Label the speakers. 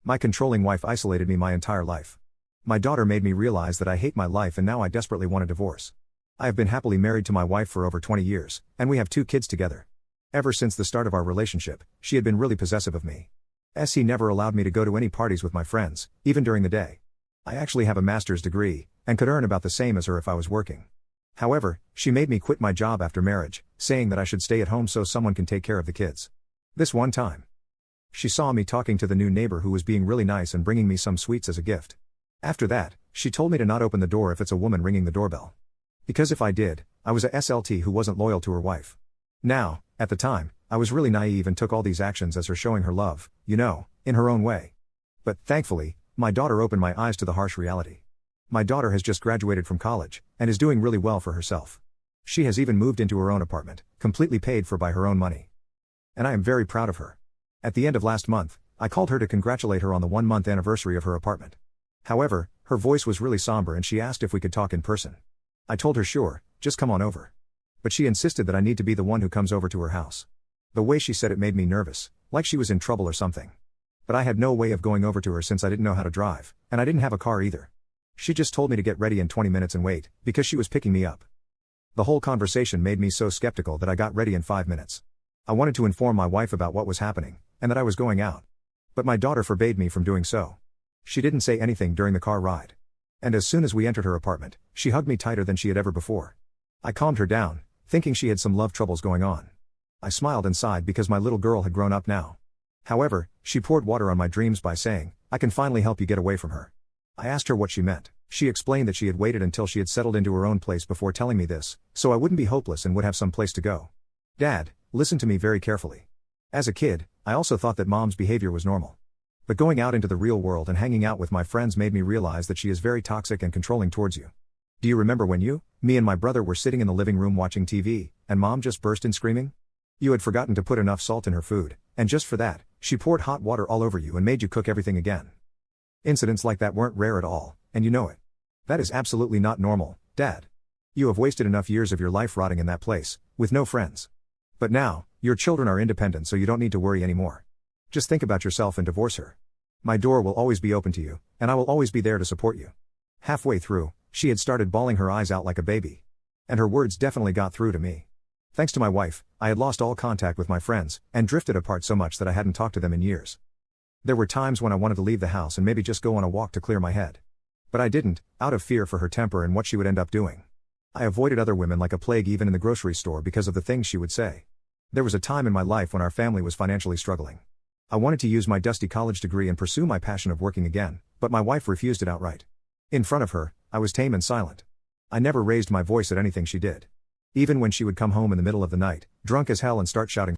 Speaker 1: My controlling wife isolated me my entire life. My daughter made me realize that I hate my life and now I desperately want a divorce. I have been happily married to my wife for over 20 years, and we have 2 kids together. Ever since the start of our relationship, she had been really possessive of me. He never allowed me to go to any parties with my friends, even during the day. I actually have a master's degree, and could earn about the same as her if I was working. However, she made me quit my job after marriage, saying that I should stay at home so someone can take care of the kids. This one time, she saw me talking to the new neighbor who was being really nice and bringing me some sweets as a gift. After that, she told me to not open the door if it's a woman ringing the doorbell. Because if I did, I was a SLT who wasn't loyal to her wife. Now, at the time, I was really naive and took all these actions as her showing her love, in her own way. But, thankfully, my daughter opened my eyes to the harsh reality. My daughter has just graduated from college, and is doing really well for herself. She has even moved into her own apartment, completely paid for by her own money. And I am very proud of her. At the end of last month, I called her to congratulate her on the 1-month anniversary of her apartment. However, her voice was really somber and she asked if we could talk in person. I told her sure, just come on over. But she insisted that I need to be the one who comes over to her house. The way she said it made me nervous, like she was in trouble or something. But I had no way of going over to her since I didn't know how to drive, and I didn't have a car either. She just told me to get ready in 20 minutes and wait, because she was picking me up. The whole conversation made me so skeptical that I got ready in 5 minutes. I wanted to inform my wife about what was happening, and that I was going out. But my daughter forbade me from doing so. She didn't say anything during the car ride. And as soon as we entered her apartment, she hugged me tighter than she had ever before. I calmed her down, thinking she had some love troubles going on. I smiled and sighed because my little girl had grown up now. However, she poured water on my dreams by saying, "I can finally help you get away from her." I asked her what she meant. She explained that she had waited until she had settled into her own place before telling me this, so I wouldn't be hopeless and would have some place to go. Dad, listen to me very carefully. As a kid, I also thought that Mom's behavior was normal. But going out into the real world and hanging out with my friends made me realize that she is very toxic and controlling towards you. Do you remember when me and my brother were sitting in the living room watching TV, and Mom just burst in screaming? You had forgotten to put enough salt in her food, and just for that, she poured hot water all over you and made you cook everything again. Incidents like that weren't rare at all, and you know it. That is absolutely not normal, Dad. You have wasted enough years of your life rotting in that place, with no friends. But now, your children are independent so you don't need to worry anymore. Just think about yourself and divorce her. My door will always be open to you, and I will always be there to support you. Halfway through, she had started bawling her eyes out like a baby. And her words definitely got through to me. Thanks to my wife, I had lost all contact with my friends, and drifted apart so much that I hadn't talked to them in years. There were times when I wanted to leave the house and maybe just go on a walk to clear my head. But I didn't, out of fear for her temper and what she would end up doing. I avoided other women like a plague even in the grocery store because of the things she would say. There was a time in my life when our family was financially struggling. I wanted to use my dusty college degree and pursue my passion of working again, but my wife refused it outright. In front of her, I was tame and silent. I never raised my voice at anything she did. Even when she would come home in the middle of the night, drunk as hell and start shouting,